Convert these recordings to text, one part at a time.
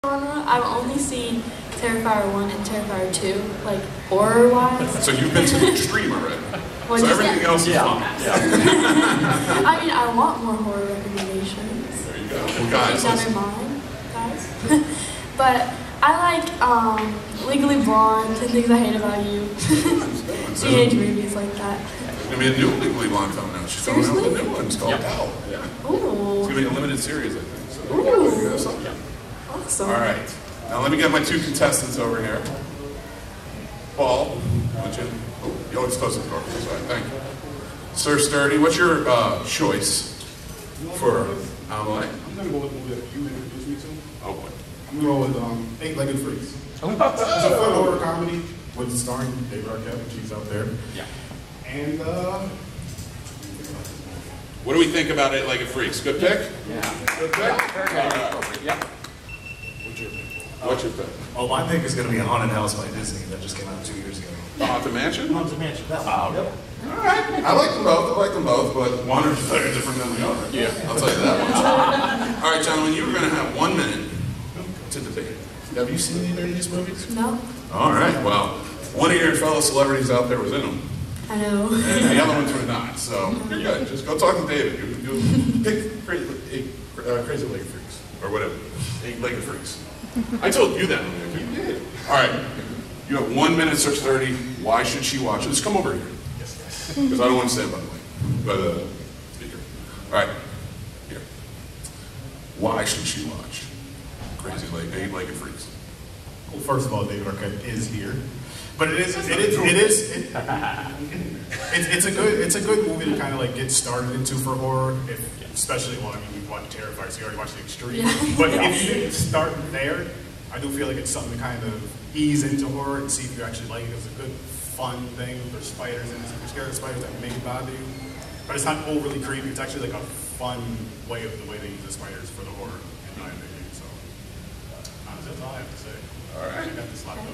genre. I've only seen Terrifier 1 and Terrifier 2, like horror-wise. So you've been to the extreme already. So everything else is fun. Yeah. I mean, I want more horror recommendations. There you go. Well, guys, down in mind, guys. But I like Legally Blonde, 10 Things I Hate About You. Teenage movies like that. There's going to be a new Legally Blonde coming out. She's coming out with a new one. It's called Gal. Yeah. Ooh. It's going to be a limited series, I think. So ooh. Awesome. All right. Now let me get my two contestants over here. Paul, would you? Oh, it's close to the door. Sorry, thank you. Sir Sturdy, what's your choice for Amelie? I'm going to go with the movie that you introduced me to. Oh, boy. I'm going to go with Eight-Legged Freaks. It's a fun horror comedy with starring David Arquette, which he's out there. Yeah. And, what do we think about Eight-Legged Freaks? Good pick? Yeah. Good pick? Yeah. what's your pick? What's your pick? Oh, my pick is going to be A Haunted House by Disney that just came out 2 years ago. The Haunted Mansion? Haunted Mansion, that one. Yep. All right. I like them both, but one is very different than the other. Yeah. I'll tell you that much. All right, gentlemen, you are going to have 1 minute to debate. Have you seen either of these movies? No. All right, well, one of your fellow celebrities out there was in them. I know. And the other ones were not, so you're good. Just go talk to David. You pick Crazy Legged Freaks, or whatever. Eight-Legged Freaks. I told you that. You did. All right. You have 1 minute, 6:30. Why should she watch it? Just come over here. Because I don't want to stand by the mic, by the speaker. All right. Here. Why should she watch Eight-Legged Freaks? Well, first of all, David Arquette is here. But it's a good movie to kind of like get started into for horror, especially well, I mean, you've watched Terrifier, so you already watched The Extreme. Yeah. But if you didn't start there, I do feel like it's something to kind of ease into horror and see if you actually like it. It's a good, fun thing. There's spiders in it. If you're scared of spiders, that may bother you. But it's not overly creepy. It's actually like a fun way of the way they use the spiders for the horror, in my opinion. So that's all I have to say. All right. I got this locked up.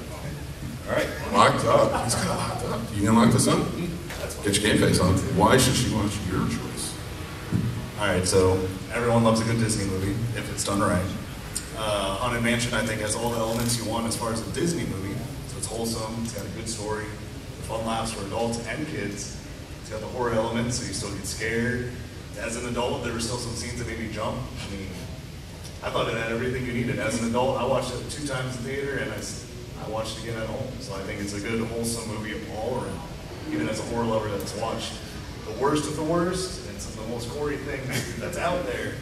All right, locked up. He's got it locked up. You gonna lock this up? Get your game face on. Why should she watch your choice? Alright, so everyone loves a good Disney movie, if it's done right. Haunted Mansion, I think, has all the elements you want as far as a Disney movie. So it's wholesome, it's got a good story, fun laughs for adults and kids. It's got the horror element, so you still get scared. As an adult, there were still some scenes that made me jump. I mean, I thought it had everything you needed. As an adult, I watched it 2 times in theater, and I watched it again at home. So I think it's a good, wholesome movie all around. Even as a horror lover that's watched the worst of the worst, and some of the most gory things that's out there,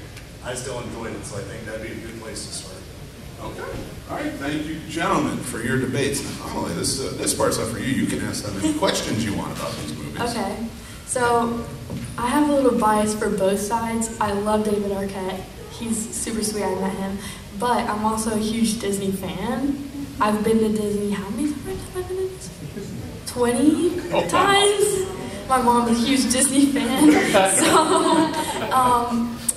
I still enjoyed it. So I think that'd be a good place to start. Okay. All right. Thank you, gentlemen, for your debates. Holly, this part's up for you. You can ask them any questions you want about these movies. Okay. So I have a little bias for both sides. I love David Arquette. He's super sweet. I met him. But I'm also a huge Disney fan. I've been to Disney, how many times have I been to Disney? 20 times? My mom's a huge Disney fan, so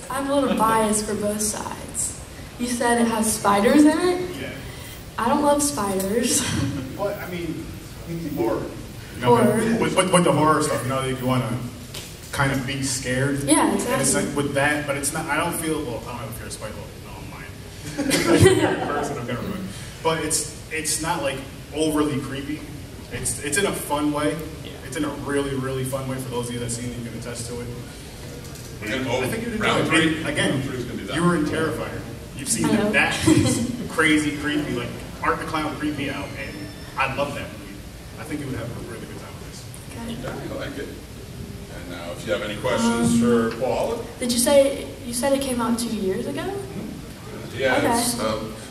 I have a little bias for both sides. You said it has spiders in it? Yeah. I don't love spiders. Well, I mean, horror. Horror. With the horror stuff, you know, if you want to kind of be scared. Yeah, exactly. And with that, but it's not, I don't feel, well, I don't know if you're a spider, no, I'm mine. Person, I'm gonna ruin. But it's not like overly creepy. It's in a fun way. Yeah. It's in a really, really fun way for those of you that seen it, you can attest to it. I think you'd enjoy it. Again, you were in Terrifier. You've seen that is crazy, creepy, like Art the Clown creeped me out, and I love that movie. I think you would have a really good time with this. Yeah, I like it. And now, if you have any questions for Paul. Did you say, you said it came out 2 years ago? Mm-hmm. Yeah, okay.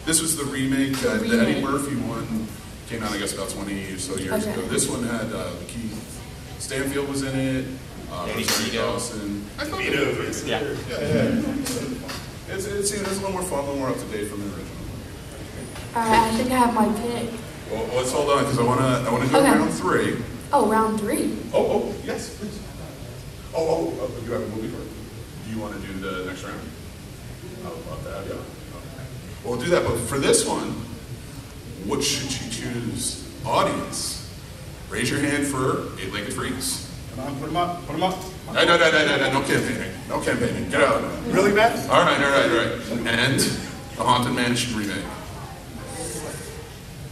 This was the remake that the Eddie Murphy one came out, I guess, about 20 or so years ago. This one had Keith Stanfield was in it, Rosario Dawson. I thought it was It's a little more fun, a little more up to date from the original. Alright, I think I have my pick. Well, let's hold on, because I want to do round 3. Oh, round 3? Oh, yes, please. Oh, you have a movie for it? Do you want to do the next round? I would love to have you on. We'll do that, but for this one, what should you choose? Audience, raise your hand for Eight-Legged Freaks. Come on, put them up, put them up. No campaigning, no campaigning, get out. Really bad? All right. And The Haunted Mansion remake.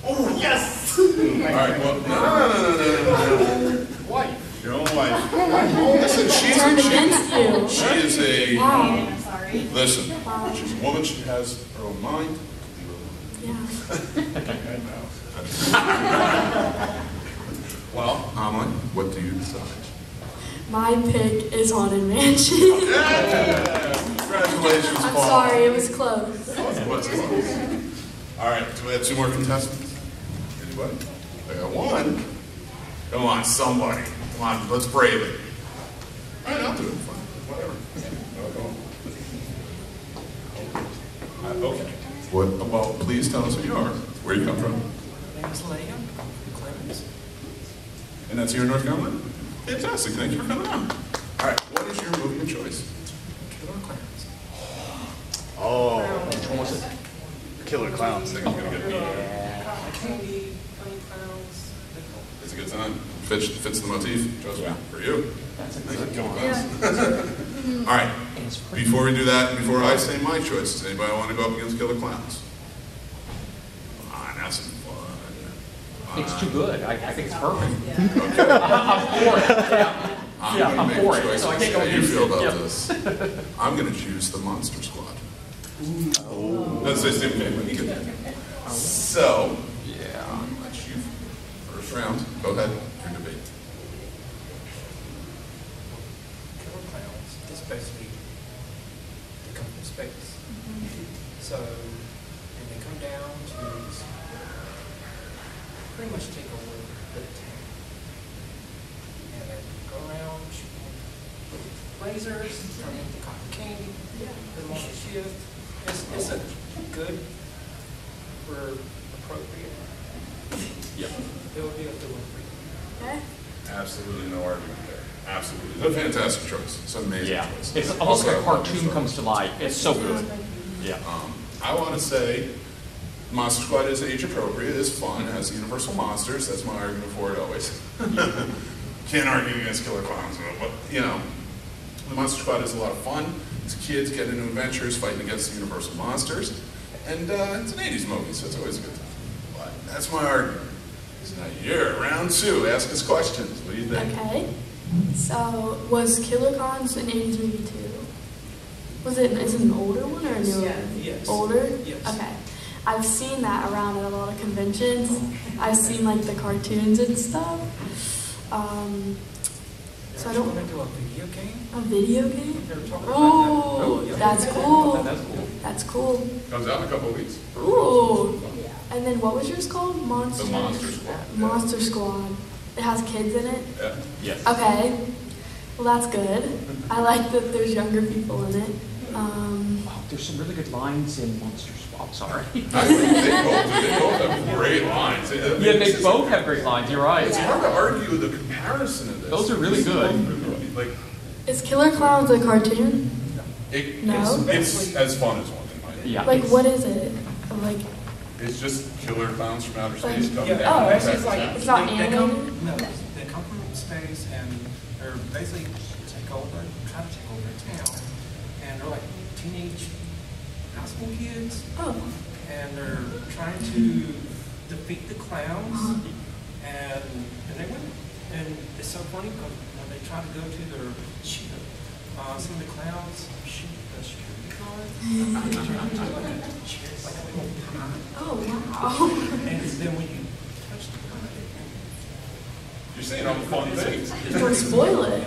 Oh, yes! All right, well, no. Wife. Your own wife. Listen, Turned against you. she is a, Wow. I'm sorry. listen, she's a woman, she has her own mind. Yeah. Well, Amelie, what do you decide? My pick is Haunted Mansion. Yeah! Congratulations, I'm Paul. sorry, it was close. What's close? All right, do we have 2 more contestants? Anybody? I got 1. Come on, somebody. Come on, let's brave it. All right, I'll do it. Fine. Whatever. Okay. What? Well, please tell us who you are. Where you come from? My name is Leah Clemens. And that's here in North Carolina? Fantastic. Thank you for coming on. All right. What is your movie of choice? Killer Clowns. Oh. Which one was it? Killer Clowns. I think I'm going to get beat. Candy, funny clowns. It's a good time. Fits the motif. Trust me. For you. That's a Killer good one. Clowns. All right. Before we do that, before I say my choice, does anybody want to go up against Killer Clowns? Come on, that's some fun. It's too good. I think it's perfect. Okay. I'm for it. Yeah. I'm I'm going for to it. make a choice. So I can't How go you against feel it. about Yep. this? I'm going to choose the Monster Squad. That's the same thing. Let me get that. So, yeah, I'll let you first round. Go ahead. Your debate. Killer Clowns is basically they come from space. So, and they come down to pretty much take over the town. And they go around shooting lasers, turning into cotton candy, put them on the shift. It's a good for appropriate. Yep. It would be a good one for you. Okay. Absolutely no argument there. Absolutely. It's a fantastic choice. It's an amazing Yeah. choice. It's almost like a Also, I love cartoon this comes to life. It's so good. Yeah. I want to say Monster Squad is age appropriate, is fun, it has Universal Monsters. That's my argument for it always. Can't argue against Killer Clowns, but you know, the Monster Squad is a lot of fun. It's kids getting into adventures, fighting against the Universal Monsters, and it's an 80s movie, so it's always a good time. But that's my argument. So now you're round 2. Ask us questions. What do you think? Okay. So, was Killer Clowns an 80s movie too? Is it an older one or a newer one? Yes. Older? Yes. Okay. I've seen that around at a lot of conventions. I've seen like the cartoons and stuff. So I They're don't. going to do a video game. A video game? They're talking Oh, about that. that's cool. That's cool. That's cool. Comes out in a couple of weeks. Ooh. And then what was yours called? Monster. The Monster Squad. Monster Squad. It has kids in it. Yeah. Yes. Okay. Well, that's good. I like that there's younger people in it. Oh, there's some really good lines in Monster Swap. Sorry. I think they both have great lines. Yeah, they both have great lines. You're right. It's hard to argue the comparison of this. Those are really good. Like, Is Killer Clowns a cartoon? No? it's as fun as one in my opinion. Yeah. Like, what is it? Like, It's just killer clowns from outer Like- space coming Yeah, down. Oh, and it's just attacking like It's towns. not they come, animated? no, they come from space and they're basically trying to take over the town, and they're like teenage high school kids, oh. and they're trying to defeat the clowns, and they win. And it's so funny because when they try to go to their some of the clowns shoot the security guard, like a little pie. Oh, wow. And then when you touch the pie, You're saying all the fun things. Don't spoil it.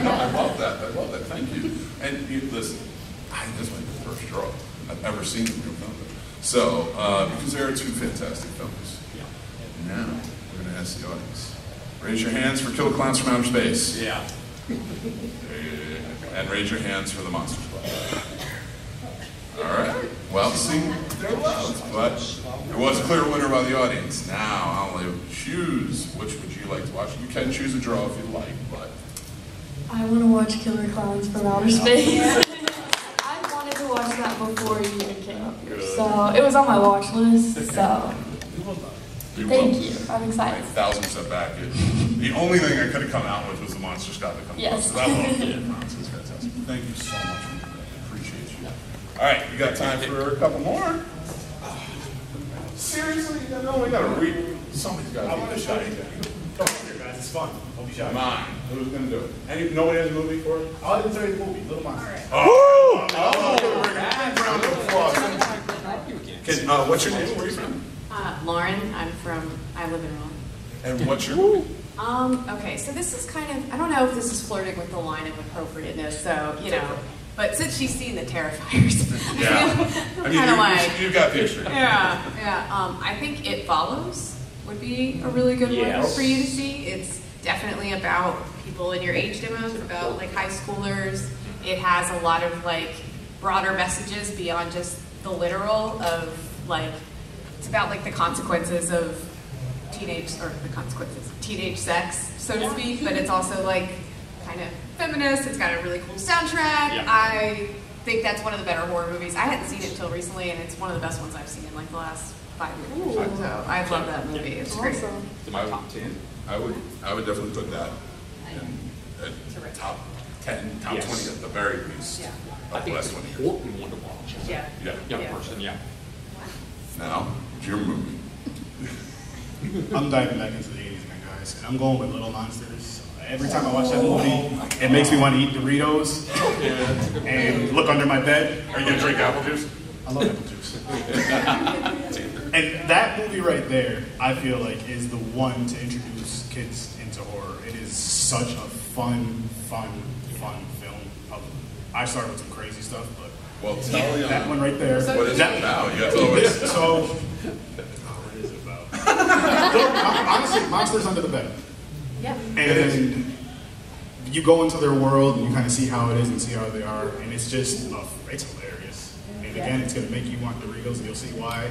No, I love that. I love that. Thank you. And you, listen, this might be the first draw I've ever seen in your film. So, because there are 2 fantastic films. Now, we're going to ask the audience. Raise your hands for Killer Clowns from Outer Space. Yeah. And raise your hands for the Monster Squad. All right. Well, see, they're loved, but there was a clear winner by the audience. Now, I'll let you choose which would you like to watch. You can choose a draw if you like, but I want to watch Killer Clowns from Outer Space. I wanted to watch that before you even came up here. So, it was on my watch list, so. you Thank will. you. I'm excited. 1,000% back. The only thing I could have come out with was the Monster Squad that comes Yes. close. So I love Killer Clowns. It's fantastic. Thank you so much for that. I appreciate you. All right, you got time for a couple more? Seriously? No, we gotta read. Somebody's gotta I be want to the show shy you. guy. Come here, guys. It's fun. Don't be shy. Come on. Who's gonna do it? Nobody has a movie for it? I'll even tell you the movie, Little Monsters. Oh! Round of applause. What's your name? Where are you from? Lauren, I live in Rome. And what's your movie? Okay, so this is kind of, I don't know if this is flirting with the line of appropriateness, so, you know, but since she's seen the Terrifiers, Yeah. I'm kind of like, you've got the experience. yeah. I think It Follows would be a really good one for you to see. It's definitely about people in your age demo, about like high schoolers. It has a lot of like broader messages beyond just the literal of like, it's about like the consequences of teenage sex, so to speak, but it's also like kind of feminist. It's got a really cool soundtrack. Yeah. I think that's one of the better horror movies. I hadn't seen it until recently, and it's one of the best ones I've seen in like the last 5 years. So I love that movie. It's great. It's in my top 10. I would definitely put that in top 10, top 20 at the very least. Yeah. I Of the think last it's 20 an years. important one to watch. Yeah. Young Yeah. person, yeah. Now, it's your movie. I'm diving back into the 80s again, guys, and I'm going with Little Monsters. Every time I watch that movie, it makes me want to eat Doritos and look under my bed. Are you gonna drink apple juice? I love apple juice. And that movie right there, I feel like, is the one to introduce kids into horror. It is such a fun film. I started with some crazy stuff, but Well, tell you. that one right there. What is it that, about? You have to always. So, what is it about? Honestly, monsters under the bed. Yeah. And you go into their world and you kind of see how it is and see how they are, and it's just, it's hilarious. And again, it's going to make you want Doritos, and you'll see why.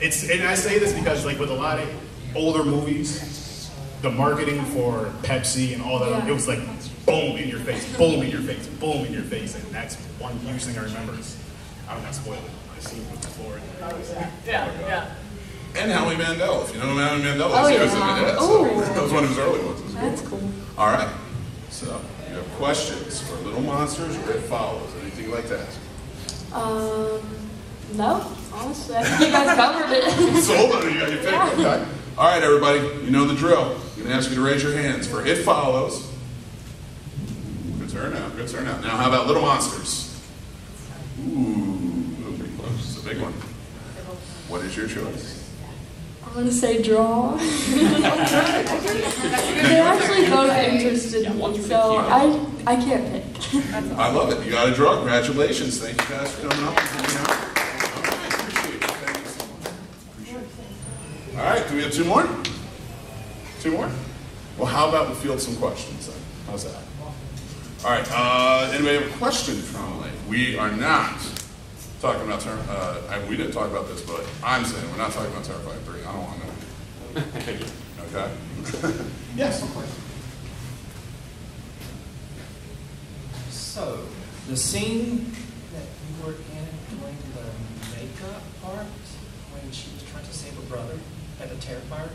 And I say this because, like, with a lot of older movies, the marketing for Pepsi and all that, it was like, boom in your face, boom in your face, boom in your face, and that's one huge thing I remember is, I don't want to spoil it, I've seen it before. Yeah. And Howie Mandel. If you know who Howie Mandel is, Oh, he was yeah. in it. Ooh. So that was one of his early ones. It was That's cool. cool. All right. So, you have questions for Little Monsters or It Follows? Anything you'd like to ask? No, honestly, I think you guys covered it. Sold on it. You got your pick. Okay. All right, everybody. You know the drill. I'm going to ask you to raise your hands for It Follows. Good turnout. Good turnout. Now, how about Little Monsters? Ooh, pretty close. It's a big one. What is your choice? I'm gonna say draw. They're actually both interested in me, so I can't pick. I love it. You got a draw. Congratulations. Thank you guys for coming up and hanging out. All right, appreciate it. Thank you so much. Appreciate it. All right, do we have two more? Two more? Well, how about we field some questions then? How's that? All right, anybody have a question for Amelie? We are not talking about, we didn't talk about this, but I'm saying we're not talking about Terrifier 3. I don't want to know. Okay? Yes. So, the scene that you were in during the makeup part, when she was trying to save her brother at the Terrifier,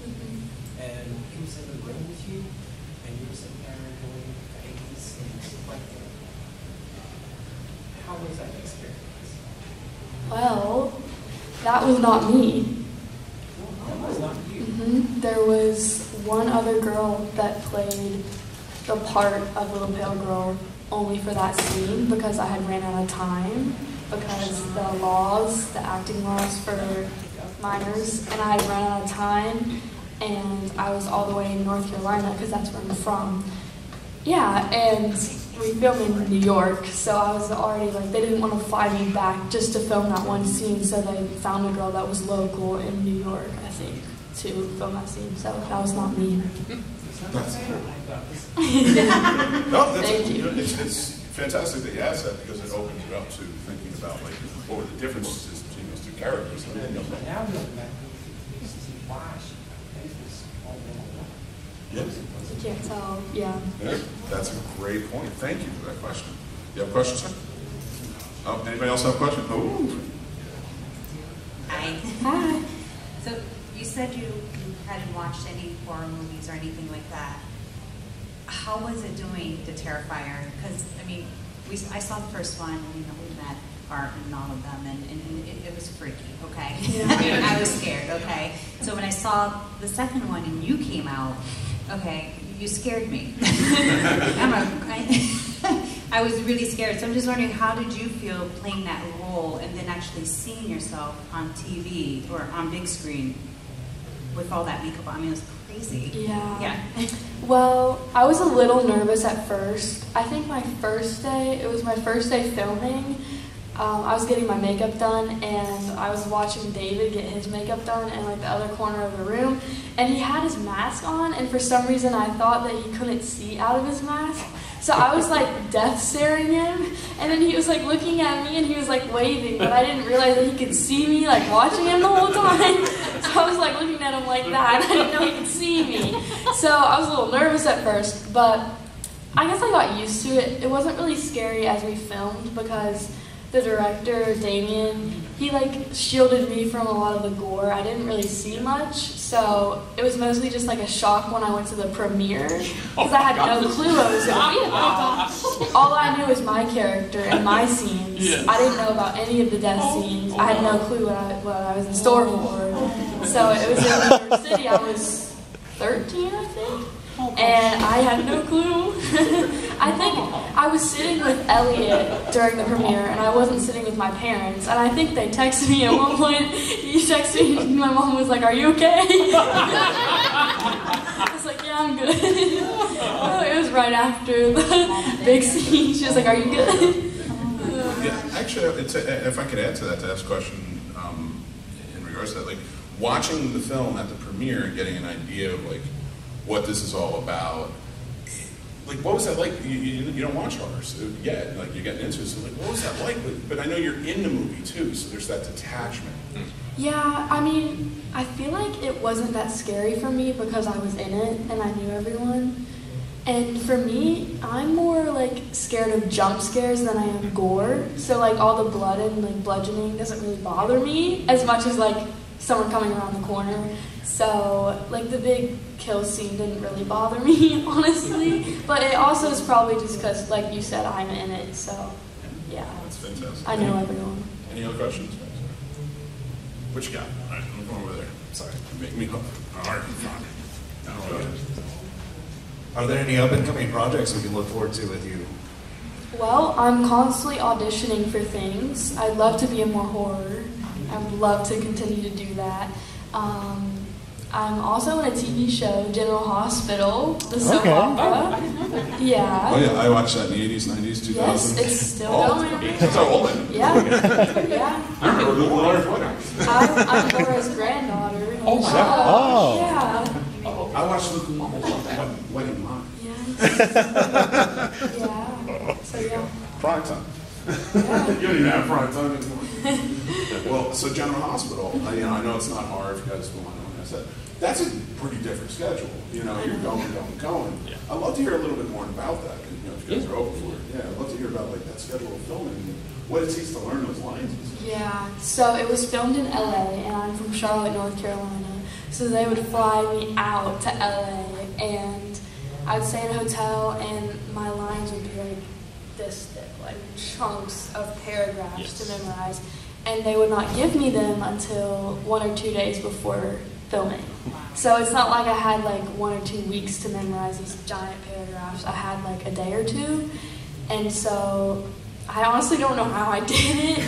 and he was in the room with you, and you were sitting there doing the 80s and stuff like that. How was that experience? Well, that was not me. That was not you. There was one other girl that played the part of Little Pale Girl only for that scene because I had ran out of time because the acting laws for minors, and I had run out of time, and I was all the way in North Carolina because that's where I'm from. Yeah, and we filmed in New York, so I was already like, they didn't want to fly me back just to film that one scene, so they found a girl that was local in New York, I think, to film that scene, so that was not me. No, that's Thank you. It's fantastic that you asked that because it opens you up to thinking about like what were the differences between those two characters. But now we look back, we see why she plays this all over. Yes. You can't tell, yeah. Yeah, that's a great point. Thank you for that question. You have a question, sir? Oh, anybody else have a question? Oh. Hi. Hi. So you said you hadn't watched any horror movies or anything like that. How was it doing the Terrifier? Because I mean, I saw the first one, and we met part in all of them, and it was freaky, okay? Yeah. I mean, I was scared, okay? So when I saw the second one and you came out, okay, you scared me. I was really scared. So I'm just wondering, how did you feel playing that role and then actually seeing yourself on TV or on big screen with all that makeup on? I mean, it was crazy. Yeah. Well, I was a little nervous at first. I think it was my first day filming. I was getting my makeup done, and I was watching David get his makeup done in like the other corner of the room, and he had his mask on, and for some reason I thought that he couldn't see out of his mask. So I was like death staring him, and then he was like looking at me and he was like waving, but I didn't realize that he could see me like watching him the whole time. So I was like looking at him like that, and I didn't know he could see me. So I was a little nervous at first, but I guess I got used to it. It wasn't really scary as we filmed because the director, Damien, he like shielded me from a lot of the gore. I didn't really see much, so it was mostly just like a shock when I went to the premiere because I had no clue I was going to be involved. All I knew was my character and my scenes. Yes. I didn't know about any of the death scenes. I had no clue what I was in store for. So it was in New York City. I was 13, I think. And I had no clue. I think I was sitting with Elliot during the premiere, and I wasn't sitting with my parents. And I think they texted me at one point. He texted me, and my mom was like, "Are you okay?" I was like, "Yeah, I'm good." Oh, it was right after the big scene. She was like, "Are you good?" Yeah, actually, if I could add to that, to ask a question in regards to that, like watching the film at the premiere and getting an idea of like what this is all about. Like, what was that like? You don't watch horrors yet, like you're getting into it, so like, what was that like? But I know you're in the movie too, so there's that detachment. Yeah, I mean, I feel like it wasn't that scary for me because I was in it and I knew everyone. And for me, I'm more like scared of jump scares than I am gore. So like all the blood and like bludgeoning doesn't really bother me as much as like someone coming around the corner. So like the big kill scene didn't really bother me, honestly. But it also is probably just because, like you said, I'm in it. So yeah, That's fantastic. I know everyone. Any other questions? What you got? All right, I'm going over there. Sorry, make me up. All right, fine. No, go ahead. Are there any up-and-coming projects we can look forward to with you? Well, I'm constantly auditioning for things. I'd love to be in more horror. I would love to continue to do that. I'm also in a TV show, General Hospital, the soap opera. Yeah. Oh yeah, I watched that in the 80s, 90s, 2000s. Yes, it's still going. That's how old I am. Yeah. Yeah. I remember the Laura's wedding. I'm Laura's granddaughter. Oh, wow. Yeah. I watched the wedding live. Yeah. Yeah. So yeah. Prime time. Yeah. You don't even have prime time anymore. Well, so General Hospital, I know it's not hard if you guys don't want to know what I said. That's a pretty different schedule. You know, you're going. Yeah. I'd love to hear a little bit more about that. You know, if you guys are open for it. Yeah, I'd love to hear about like that schedule of filming and what it takes to learn those lines. Yeah, so it was filmed in LA, and I'm from Charlotte, North Carolina. So they would fly me out to LA, and I'd stay in a hotel, and my lines would be like this thick, like chunks of paragraphs to memorize. And they would not give me them until 1 or 2 days before filming. So it's not like I had like 1 or 2 weeks to memorize these giant paragraphs. I had like a day or two. And so I honestly don't know how I did it.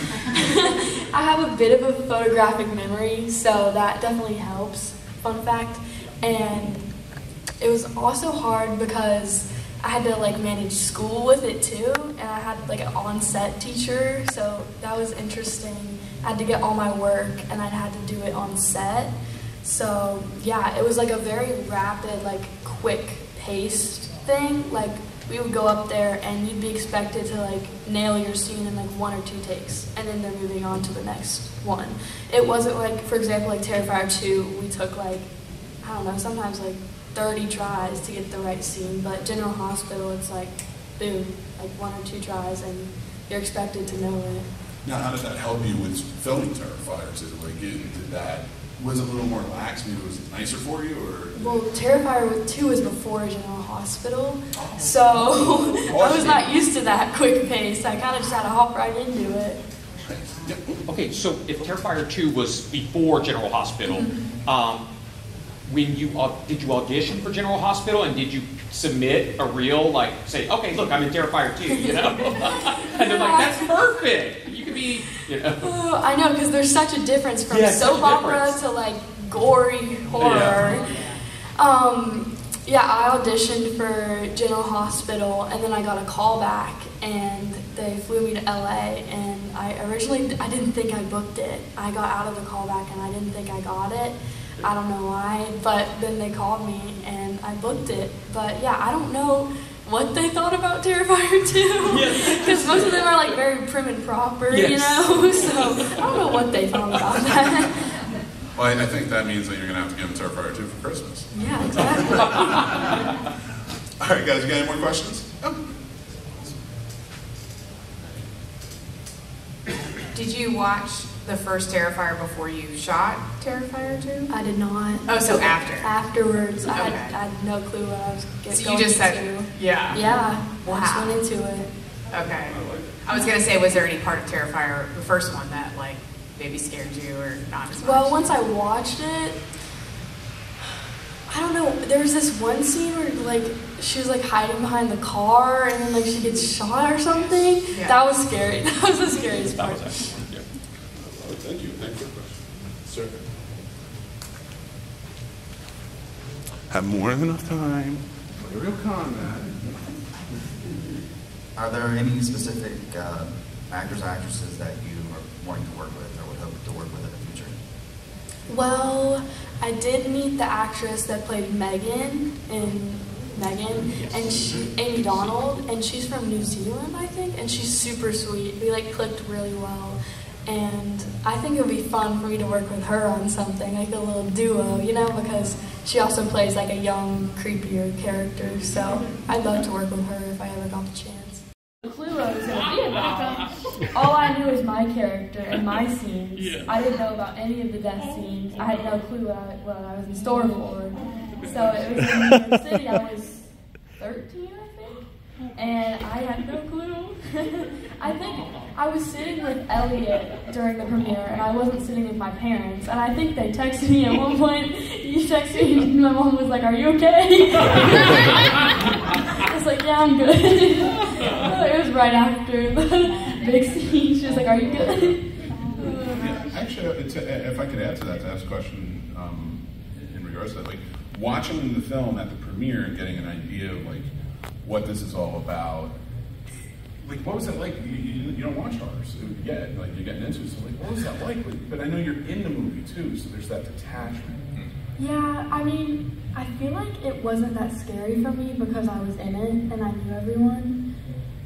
I have a bit of a photographic memory, so that definitely helps. Fun fact. And it was also hard because I had to like manage school with it too, and I had like an on-set teacher, so that was interesting. I had to get all my work, and I had to do it on set. So yeah, it was like a very rapid, like quick-paced thing. Like we would go up there, and you'd be expected to like nail your scene in like 1 or 2 takes, and then they're moving on to the next one. It wasn't like, for example, like Terrifier 2, we took like, I don't know, sometimes like 30 tries to get the right scene, but General Hospital, it's like, boom, like 1 or 2 tries, and you're expected to know it. Now, how did that help you with filming Terrifier? Was it a little more lax? Maybe was it nicer for you, or? Well, Terrifier 2 was before General Hospital, so I was not used to that quick pace. I kind of just had to hop right into it. Okay, so if Terrifier 2 was before General Hospital, when you did you audition for General Hospital, and did you submit a reel, like say, okay, look, I'm in Terrifier 2, you know? And they're like, that's perfect. You could be, you know. I know, because there's such a difference from soap opera to like gory horror. Yeah, I auditioned for General Hospital, and then I got a call back, and they flew me to LA, and I didn't think I booked it. I got out of the callback, and I didn't think I got it. I don't know why, but then they called me, and I booked it. But yeah, I don't know what they thought about Terrifier 2, because most of them are like very prim and proper, you know, so I don't know what they thought about that. Well, I think that means that you're going to have to give them Terrifier 2 for Christmas. Yeah, exactly. All right, guys, you got any more questions? Did you watch the first Terrifier before you shot Terrifier 2? I did not. Oh, so after? Afterwards. I had no clue what I was going into. So you just said, yeah. Yeah, Wow. I just went into it. Okay. I was going to say, was there any part of Terrifier, the first one, that like maybe scared you or not as much? Well, once I watched it, I don't know, there was this one scene where like she was like hiding behind the car, and then like she gets shot or something. Yeah. That was scary. That was the scariest part. Thank you. Thank you for the question. Sir. Have more than enough time for real combat. Are there any specific actors or actresses that you are wanting to work with or would hope to work with in the future? Well, I did meet the actress that played Megan in Megan, and Amy Donald, and she's from New Zealand, I think, and she's super sweet. We like clicked really well, and I think it would be fun for me to work with her on something, like a little duo, you know, because she also plays like a young, creepier character, so I'd love to work with her if I ever got the chance. The clue I was going to be about, all I knew was my character and my scenes. Yeah. I didn't know about any of the death scenes. I had no clue what I was in store for. So it was in New York City. I was 13, I think, and I had no clue. I think I was sitting with Elliot during the premiere, and I wasn't sitting with my parents, and I think they texted me at one point. You texted me, and my mom was like, "Are you okay?" I was like, "Yeah, I'm good." It was right after the big scene. She was like, "Are you good?" Actually, if I could add to that, to ask a question in regards to that, like watching the film at the premiere and getting an idea of like what this is all about. Like, what was that like? You don't watch horrors yet, like you're getting into it, so like, what was that like? But I know you're in the movie too, so there's that detachment. Yeah, I mean, I feel like it wasn't that scary for me because I was in it and I knew everyone.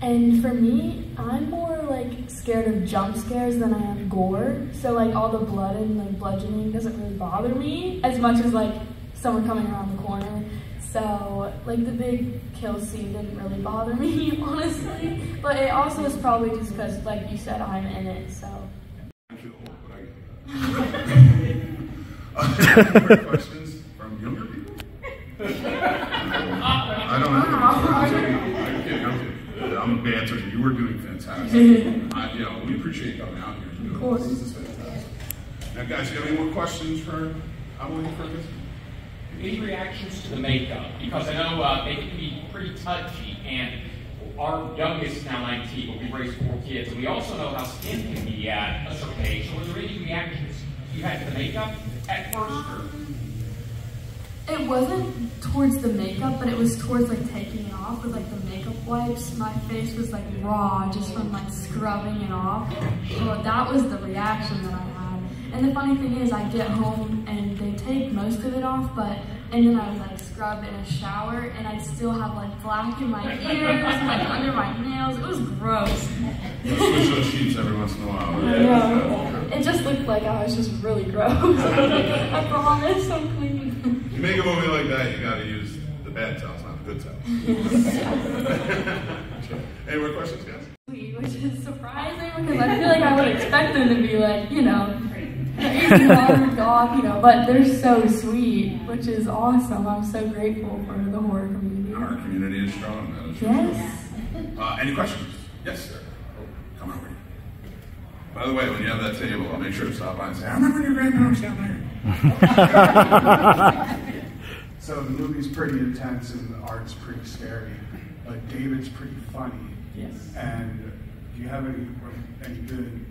And for me, I'm more like scared of jump scares than I am gore. So like all the blood and like bludgeoning doesn't really bother me as much as like someone coming around the corner. So like the big kill scene didn't really bother me, honestly. But it also is probably just because, like you said, I'm in it, so. I feel old, but I get that. Questions from younger people? I don't know. I'm kidding. I'm a banter. You were doing fantastic. We appreciate you coming out here. Of course. This is fantastic. Now, guys, you have any more questions for Amelie for this? Any reactions to the makeup? Because I know they can be pretty touchy, and our youngest is now 19, but we raised 4 kids, and we also know how skin can be at a certain age. So were there any reactions you had to the makeup at first? Or? It wasn't towards the makeup, but it was towards like taking it off with like the makeup wipes. My face was like raw just from like scrubbing it off. So that was the reaction that I had. And the funny thing is, I get home and they take most of it off, and then I would like scrub in a shower, and I'd still have like black in my ears, like under my nails. It was gross. Switch those sheets every once in a while. Yeah. It just looked like I was just really gross. I promise, I'm clean. You make a movie like that, you gotta use the bad towels, not the good towels. Any more questions, guys? Which is surprising because I feel like I would expect them to be like, marked off, but they're so sweet, which is awesome. I'm so grateful for the horror community. Our community is strong, man. Yes. Any questions? Yes, sir. Come over here. By the way, when you have that table, I'll make sure to stop by and say, I remember when your grandma was down there. So the movie's pretty intense and the art's pretty scary, but David's pretty funny. Yes. And do you have any good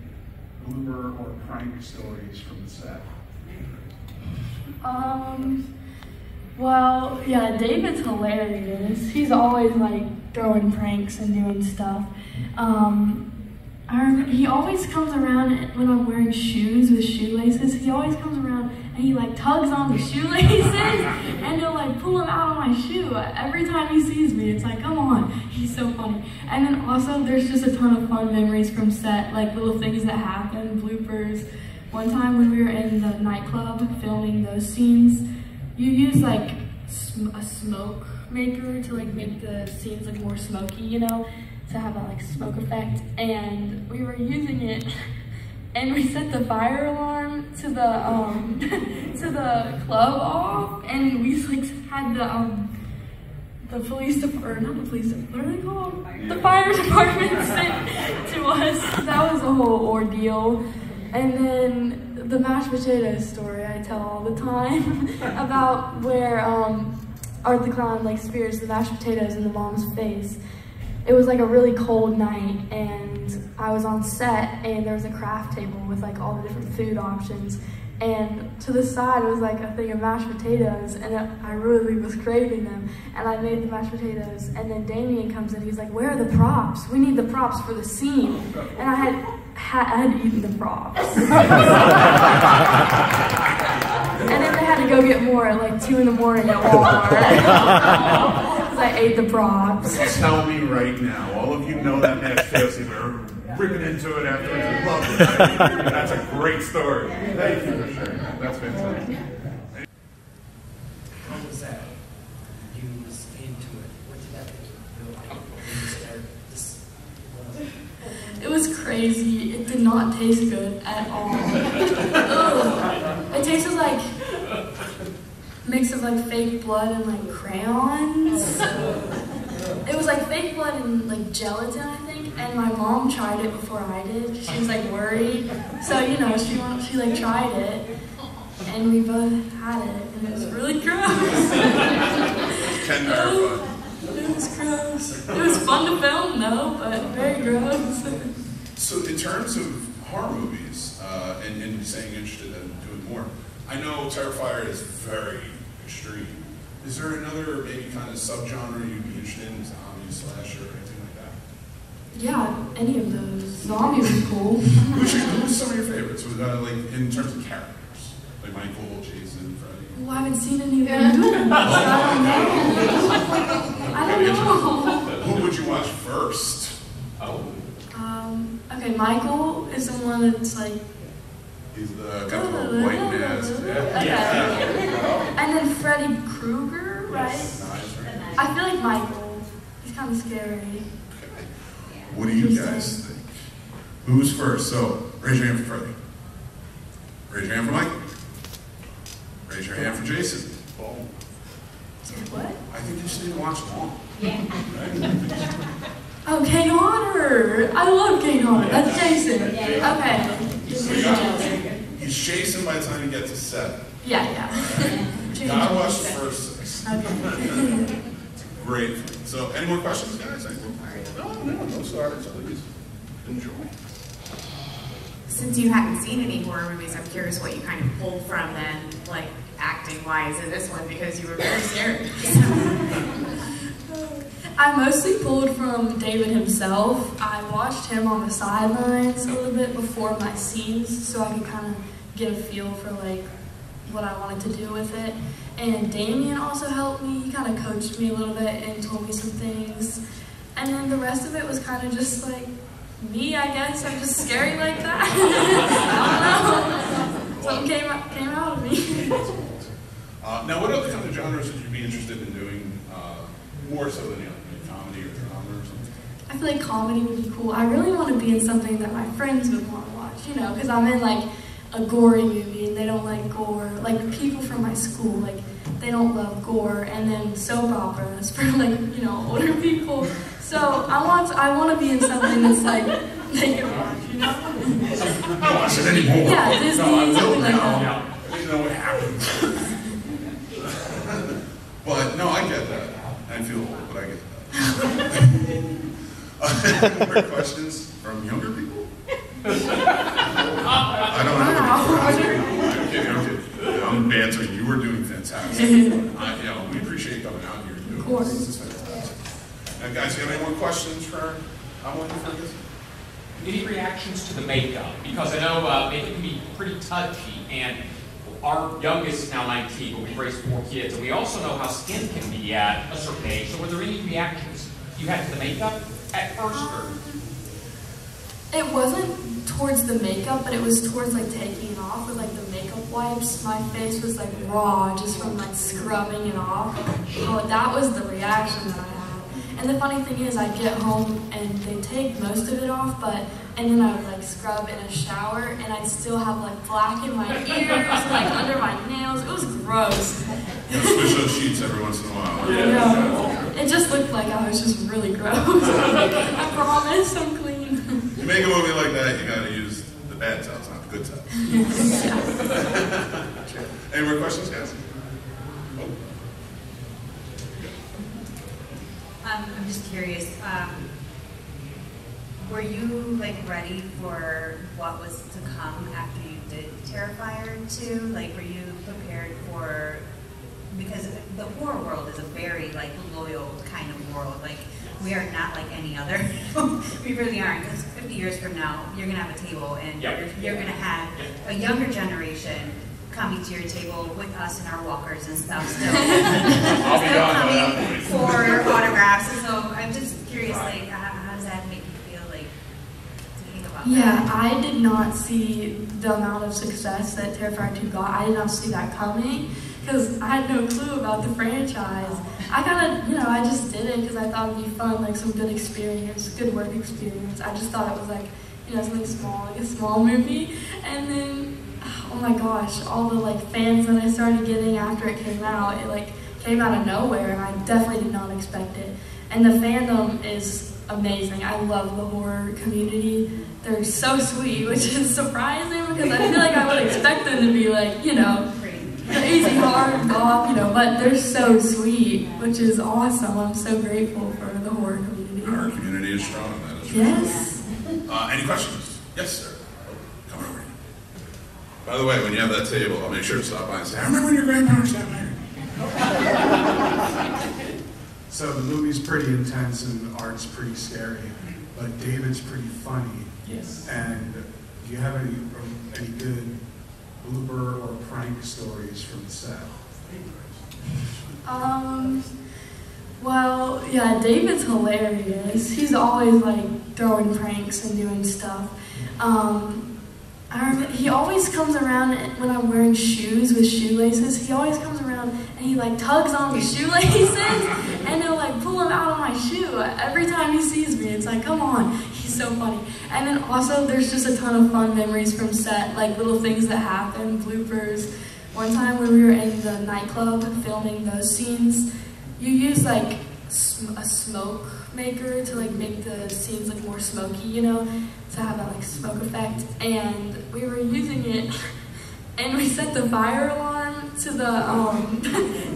blooper or prank stories from the set? Well, yeah, David's hilarious. He's always like throwing pranks and doing stuff. I remember he always comes around when I'm wearing shoes with shoelaces. He always comes around and he like tugs on the shoelaces and he'll like pull them out of my shoe. Every time he sees me, it's like, come on. He's so funny. And then also there's just a ton of fun memories from set, like little things that happen, bloopers. One time when we were in the nightclub filming those scenes, you use like a smoke maker to like make the scenes like more smoky, you know, to have that like smoke effect. And we were using it, and we set the fire alarm to the to the club off, and we like had the police department, not the police department, what are they called? The fire department sent to us. That was a whole ordeal. And then the mashed potatoes story I tell all the time about where Art the Clown like spears the mashed potatoes in the mom's face. It was like a really cold night and I was on set and there was a craft table with like all the different food options. And to the side was like a thing of mashed potatoes and I really was craving them. And I made the mashed potatoes and then Damien comes in, he's like, where are the props? We need the props for the scene. And I had eaten the props. And then they had to go get more at like 2 in the morning at Walmart. Because I ate the props. Tell me right now, all of you know that mashed potato scene. We're ripping into it afterwards. We love it. That's a great story. Thank you for sharing that. That's fantastic. How was that? You was into it. What did that feel like when you started this? It was crazy. It did not taste good at all. It tasted like a mix of like fake blood and like crayons. It was like fake blood and like gelatin, I think. And my mom tried it before I did. She was like worried. So, you know, she like tried it. And we both had it. And it was really gross. It was gross. It was fun to film though, but very gross. So in terms of horror movies, and saying interested in doing more, I know Terrifier is very extreme. Is there another maybe kind of subgenre you'd be interested in, zombie, slasher, or anything like that? Yeah, any of those. Zombies are cool. Who's some of your favorites? Like in terms of characters, like Michael, Jason, Freddy. Well, I haven't seen any of them. So I don't know. Who would you watch first? Okay, Michael is the one that's like. He's got the little white mask. Yeah. Okay. And then Freddy Krueger, right? Yes. Nice, right? I feel like Michael. He's kind of scary. Okay. What do you guys think? Who's first? So, raise your hand for Freddy. Raise your hand for Michael. Raise your hand for Jason. What? I think you just need to watch them all. Yeah. Right? Oh, Kate Honor. I love Kate Honor. That's Jason. Okay. He's Jason by the time you get to 7. Yeah. Right? You gotta watch the first 6. Okay. Great. So, any more questions, guys? No starters, please. Enjoy. Since you hadn't seen any horror movies, I'm curious what you kind of pulled from then, like acting-wise in this one, because you were very scary. I mostly pulled from David himself. I watched him on the sidelines a little bit before my scenes so I could kind of get a feel for like what I wanted to do with it. And Damien also helped me. He kind of coached me a little bit and told me some things. And then the rest of it was kind of just like me, I guess. I'm just scary like that. I don't know. Something came out of me. Now, what other kind of genres would you be interested in doing more so than comedy or drama or something? I feel like comedy would be cool. I really want to be in something that my friends would want to watch, you know, because I'm in like a gory movie and they don't like gore. Like people from my school, like they don't love gore, and then soap operas for like, you know, older people. So I want to be in something that's like they can watch, you know? I don't watch it anymore. Yeah, Disney, something like that. I need to know what happened. But no, I get that. I feel old, but I get that. More questions from younger people? I don't have any. I'm kidding. I'm bantering. You were doing fantastic. We appreciate you coming out here and doing this. This is fantastic. Now, guys, you have any more questions for Amelie for this? Any reactions to the makeup? Because I know it can be pretty touchy, and our youngest is now 19, but we've raised 4 kids, and we also know how skin can be at a certain age. So were there any reactions you had to the makeup at first? Or? It wasn't towards the makeup, but it was towards like taking it off with like the makeup wipes. My face was like raw just from like scrubbing it off. Oh, that was the reaction that I had. And the funny thing is, I'd get home and they take most of it off, and then I would like scrub in a shower, and I'd still have like black in my ears, like under my nails. It was gross. Switch those sheets every once in a while. Yeah. It just looked like I was just really gross. I promise, I'm clean. You make a movie like that, you gotta use the bad towels, not the good towels. Any more questions, guys? Oh. I'm just curious, were you like ready for what was to come after you did Terrifier 2? Like, were you prepared for, because the horror world is a very like loyal kind of world. Like, we are not like any other. We really aren't, because 50 years from now, you're gonna have a table and you're gonna have a younger generation coming to your table with us and our walkers and stuff still. Coming for autographs. And so I'm just curious, like, how does that make you feel, like, to think about that? Yeah, I did not see the amount of success that Terrifier 2 got. I did not see that coming because I had no clue about the franchise. I kind of, I just did it because I thought it'd be fun, like some good experience, good work experience. I just thought it was like, something small, like a small movie. And then, oh my gosh, all the like fans that I started getting after it came out, it like came out of nowhere, and I definitely did not expect it. And the fandom is amazing. I love the horror community. They're so sweet, which is surprising because I feel like I would expect them to be like, crazy hard, goth, but they're so sweet, which is awesome. I'm so grateful for the horror community. Our community is strong, that is yes. Any questions? Yes, sir. Come over here. By the way, when you have that table, I'll make sure to stop by and say, I remember when your grandparents got married. So the movie's pretty intense and the art's pretty scary, but David's pretty funny. Yes. And do you have any good blooper or prank stories from the set? Well, yeah, David's hilarious. He's always like throwing pranks and doing stuff. I remember, he always comes around when I'm wearing shoes with shoelaces. He always comes around and he like tugs on the shoelaces and he'll like pull them out of my shoe. Every time he sees me, it's like, come on. He's so funny. And then also there's just a ton of fun memories from set, like little things that happen, bloopers. One time when we were in the nightclub filming those scenes, you use like a smoke maker to like make the scenes look more smoky, to have that like smoke effect. And we were using it, and we set the fire alarm to the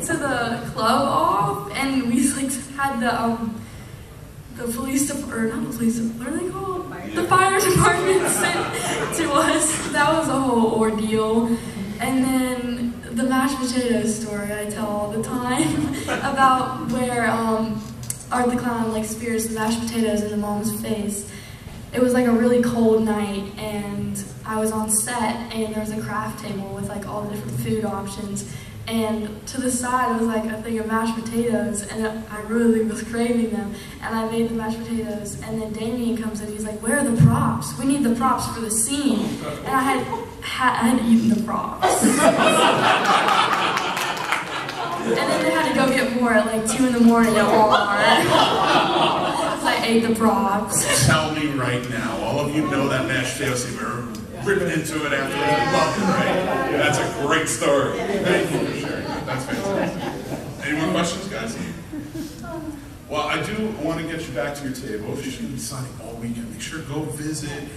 to the club off, and we like had the police department, or not the police department, what are they called? The fire department sent to us. That was a whole ordeal. And then the mashed potatoes story I tell all the time about where Art the Clown like spears the mashed potatoes into Mom's face. It was like a really cold night, and I was on set, and there was a craft table with like all the different food options, and to the side was like a thing of mashed potatoes, and I really was craving them, and I made the mashed potatoes, and then Damien comes in, he's like, where are the props? We need the props for the scene. And I had eaten the props. And then they had to go get more at like 2 in the morning at Walmart. So I ate the props. Tell me right now, all of you know that mashed potato scene. We were ripping into it after I loved it, right? That's a great story. Thank you for sharing that. That's fantastic. Any more questions, guys? Well, I do want to get you back to your table. You're going to be signing all weekend. Make sure to go visit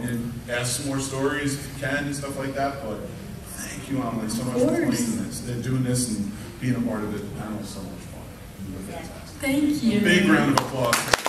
and ask some more stories if you can and stuff like that. But thank you, Amelie, so much for playing this, and doing this and being a part of it. The panel was so much fun. You were fantastic. Thank you. Big round of applause.